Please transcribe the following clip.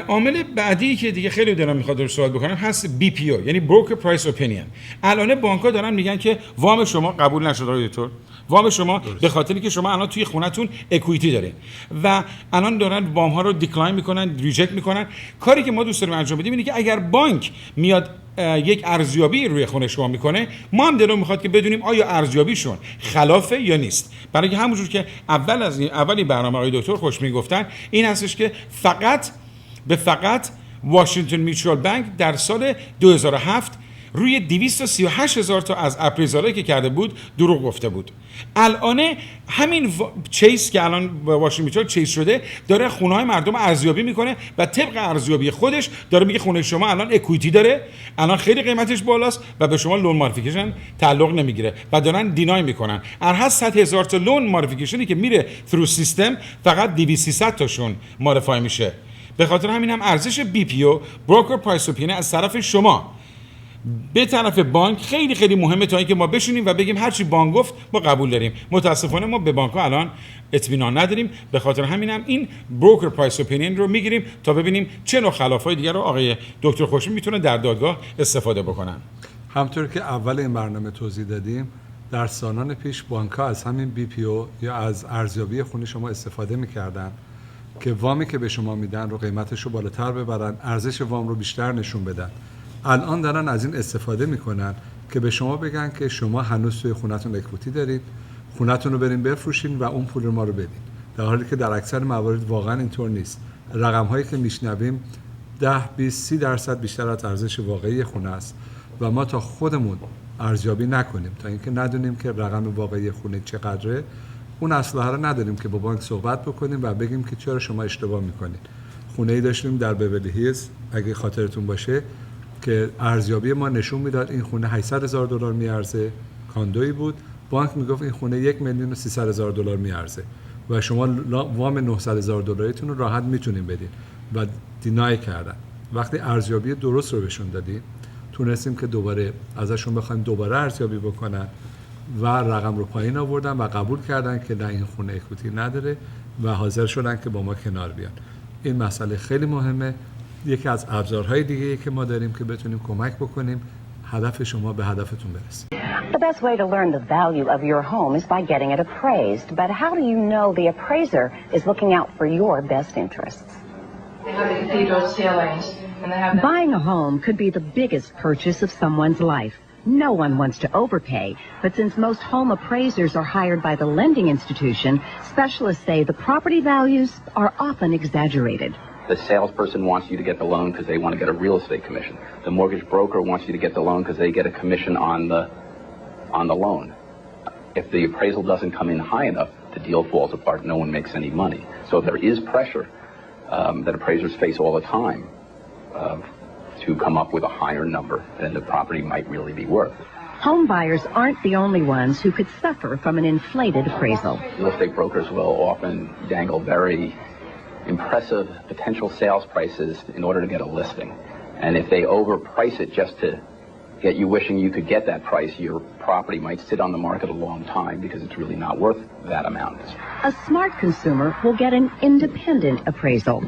عامل بعدی که دیگه خیلی دارم میخواد روش صحبت بکنم هست BPO، یعنی Broker Price Opinion. الان بانک‌ها دارن میگن که وام شما قبول نشد آقای دکتر، وام شما به خاطری که شما الان توی خونتون اکوئیتی دارین و الان دارن وام ها رو دیکلاین میکنن، ریجکت میکنن. کاری که ما دوست داریم انجام بدیم اینه که اگر بانک میاد یک ارزیابی روی خونه شما میکنه، ما هم دلمون میخواد که بدونیم آیا ارزیابیشون خلافه یا نیست. برای که همونجور که اولی برنامه آقای دکتر خوش میگفتن این هستش که فقط واشنگتن میچوال بانک در سال 2007 روی 238,000 تا از اپریزالایی که کرده بود دروغ گفته بود. الان همین چیس که الان واشنگتن میچوال چیس شده داره خونه‌های مردم ارزیابی میکنه و طبق ارزیابی خودش داره میگه خونه شما الان اکوئیتی داره، الان خیلی قیمتش بالاست و به شما لون ماریفیکیشن تعلق نمیگیره و دارن دینای میکنن. هر 100,000 تا لون ماریفیکیشنی که میره ثرو سیستم فقط 200 تاشون ماریفای میشه. به خاطر همین هم ارزش BPO بروکر پرایس اپینین از طرف شما به طرف بانک خیلی خیلی مهمه تا اینکه ما بشینیم و بگیم هر چی بانک گفت ما قبول داریم. متاسفانه ما به بانک‌ها الان اطمینان نداریم، به خاطر همین هم این بروکر پرایس اپینین رو میگیریم تا ببینیم چه نوع خلافای دیگر رو آقای دکتر خوشمی میتونه در دادگاه استفاده بکنن. همونطور که اول این برنامه توضیح دادیم در سالان پیش بانک‌ها از همین BPO یا از ارزیابی خونه شما استفاده می‌کردن که وامی که به شما میدن رو قیمتش رو بالاتر ببرن، ارزش وام رو بیشتر نشون بدن. الان دارن از این استفاده میکنن که به شما بگن که شما هنوز توی خونتون اکوئیتی دارید، خونتون رو برین بفروشین و اون پول رو ما رو بدین، در حالی که در اکثر موارد واقعا اینطور نیست. رقم هایی که میشنویم 10-20-30% بیشتر از ارزش واقعی خونه است و ما تا خودمون ارزیابی نکنیم، تا اینکه ندونیم که رقم واقعی خونه چقدره، اون اسلحه رو نداریم که با بانک صحبت بکنیم و بگیم که چرا شما اشتباه میکنید. خونه‌ای داشتیم در بیولی هیلز اگه خاطرتون باشه که ارزیابی ما نشون میداد این خونه $800,000 میارزه، کاندویی بود، بانک میگفت این خونه $1,300,000 میارزه و شما وام $900,000 رو راحت میتونین بدین و دینای کردن. وقتی ارزیابی درست رو بهشون دادیم تونستیم که دوباره ازشون بخوایم دوباره ارزیابی بکنن و رقم رو پایین آوردن و قبول کردن که نه این خونه اکوئیتی نداره و حاضر شدن که با ما کنار بیان. این مسئله خیلی مهمه. یکی از ابزارهای دیگه‌ای که ما داریم که بتونیم کمک بکنیم هدف شما به هدفتون برسه. The best way to learn the value of your home is by getting it appraised. But how do you know the appraiser is looking out for your best interests? They have the cathedral ceilings and they have Buying a home could be the biggest purchase of someone's life. No one wants to overpay, but since most home appraisers are hired by the lending institution, specialists say the property values are often exaggerated. The salesperson wants you to get the loan because they want to get a real estate commission. The mortgage broker wants you to get the loan because they get a commission on the loan. If the appraisal doesn't come in high enough, the deal falls apart. No one makes any money. So there is pressure that appraisers face all the time to come up with a higher number than the property might really be worth. Home buyers aren't the only ones who could suffer from an inflated appraisal. Real estate brokers will often dangle very impressive potential sales prices in order to get a listing. And if they overprice it just to get you wishing you could get that price, your property might sit on the market a long time because it's really not worth that amount. A smart consumer will get an independent appraisal.